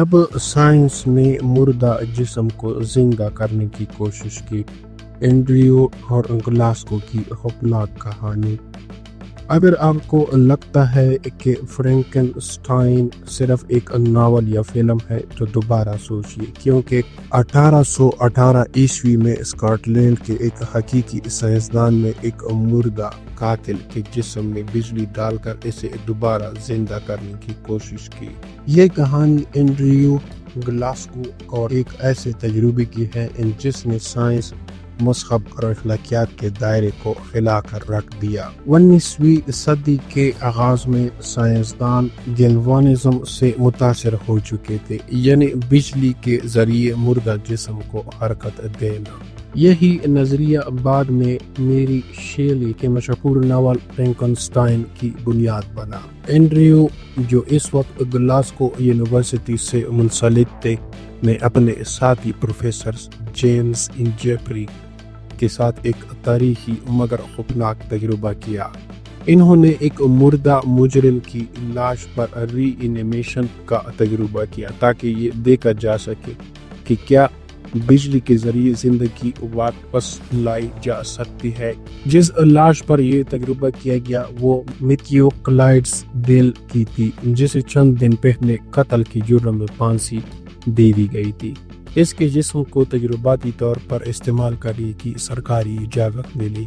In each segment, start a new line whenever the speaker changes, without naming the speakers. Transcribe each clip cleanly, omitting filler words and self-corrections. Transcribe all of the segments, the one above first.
اب سائنس نے مردہ جسم کو زندہ کرنے کی کوشش کی۔ اینڈریو اور گلاسکو کی خوفناک کہانی۔ اگر آپ کو لگتا ہے کہ فرینکن صرف ایک ناول یا فلم ہے تو دوبارہ سوچیے، کیونکہ 1818 عیسوی میں اسکاٹ لینڈ کے ایک حقیقی سائنسدان نے ایک مردہ قاتل کے جسم میں بجلی ڈال کر اسے دوبارہ زندہ کرنے کی کوشش کی۔ یہ کہانی اینڈریو گلاسکو اور ایک ایسے تجربے کی ہے جس نے سائنس، مذہب اور اخلاقیات کے دائرے کو ہلا کر رکھ دیا۔ 19ویں صدی کے آغاز میں سائنسدان گیلوانزم سے متاثر ہو چکے تھے، یعنی بجلی کے ذریعے مردہ جسم کو حرکت دینا۔ یہی نظریہ بعد میں میری شیلی کے مشہور ناول فرینکنسٹائن کی بنیاد بنا۔ اینڈریو، جو اس وقت گلاسکو یونیورسٹی سے منسلک تھے، نے اپنے ساتھی پروفیسر جیمز جیفری کے ساتھ ایک تاریخی مگر خوفناک تجربہ کیا۔ انہوں نے ایک مردہ مجرم کی لاش پر ری اینیمیشن کا تجربہ کیا تاکہ یہ دیکھا جا سکے کہ کیا بجلی کے ذریعے زندگی واپس لائی جا سکتی ہے۔ جس لاش پر یہ تجربہ کیا گیا وہ میتھیو کلائڈس ڈیل کی تھی، جسے چند دن پہلے قتل کے جرم میں پھانسی دے دی گئی تھی۔ اس کے جسم کو تجرباتی طور پر استعمال کرنے کی سرکاری اجازت ملی۔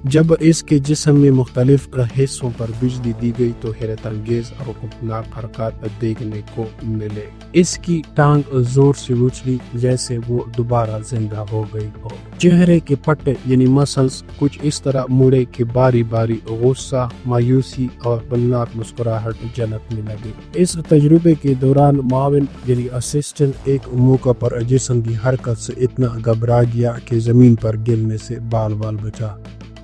جب اس کے جسم میں مختلف حصوں پر بجلی دی گئی تو حیرت انگیز اور خوفناک حرکات دیکھنے کو ملے۔ اس کی ٹانگ زور سے اچھلی جیسے وہ دوبارہ زندہ ہو گئی ہو۔ چہرے کے پٹے یعنی مسلز کچھ اس طرح مڑے کہ باری باری غصہ، مایوسی اور ہولناک مسکراہٹ جھلکنے لگی۔ اس تجربے کے دوران معاون یعنی اسسٹنٹ ایک موقع پر جسم کی حرکت سے اتنا گھبرا گیا کہ زمین پر گرنے سے بال بچا۔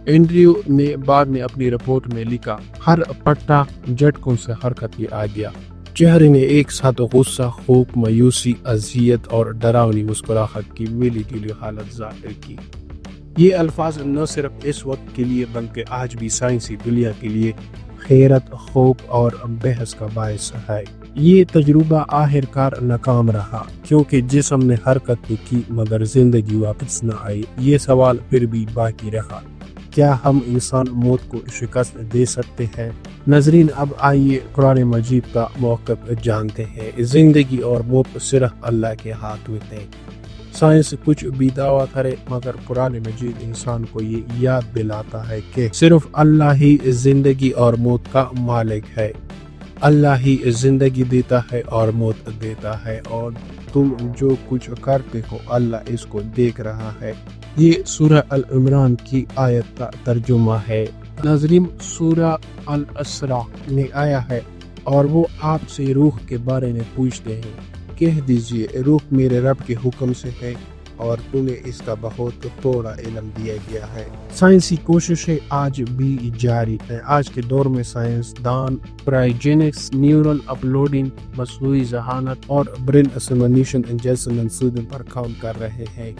اینڈریو نے بعد میں اپنی رپورٹ میں لکھا، ہر پٹا جھٹکوں سے حرکت میں آ گیا۔ چہرے نے ایک ساتھ غصہ، خوف، مایوسی، اذیت اور ڈراؤنی مسکراہٹ کی ملی جلی حالت ظاہر کی۔ یہ الفاظ نہ صرف اس وقت کے لیے بلکہ آج بھی سائنسی دنیا کے لیے حیرت، خوف اور بحث کا باعث ہے۔ یہ تجربہ آخرکار ناکام رہا کیونکہ جسم نے حرکت کی مگر زندگی واپس نہ آئی۔ یہ سوال پھر بھی باقی رہا، کیا ہم انسان موت کو شکست دے سکتے ہیں؟ ناظرین، اب آئیے قرآن مجید کا موقف جانتے ہیں۔ زندگی اور موت صرف اللہ کے ہاتھ میں ہے۔ سائنس کچھ بھی دعویٰ کرے مگر قرآن مجید انسان کو یہ یاد دلاتا ہے کہ صرف اللہ ہی زندگی اور موت کا مالک ہے۔ اللہ ہی زندگی دیتا ہے اور موت دیتا ہے، اور تم جو کچھ کرتے ہو اللہ اس کو دیکھ رہا ہے۔ یہ سورہ العمران کی آیت کا ترجمہ ہے۔ ناظرین، سورہ الاسراء میں آیا ہے، اور وہ آپ سے روح کے بارے میں پوچھتے ہیں، کہہ دیجئے روح میرے رب کے حکم سے ہے، اور تمہیں اس کا بہت تھوڑا علم دیا گیا ہے۔ سائنسی کوششیں آج بھی جاری ہیں۔ آج کے دور میں سائنسدان کرائیوجینکس، نیورل اپلوڈنگ، مصنوعی ذہانت اور برین اسٹیمولیشن جیسے منصوبوں پر کام کر رہے ہیں۔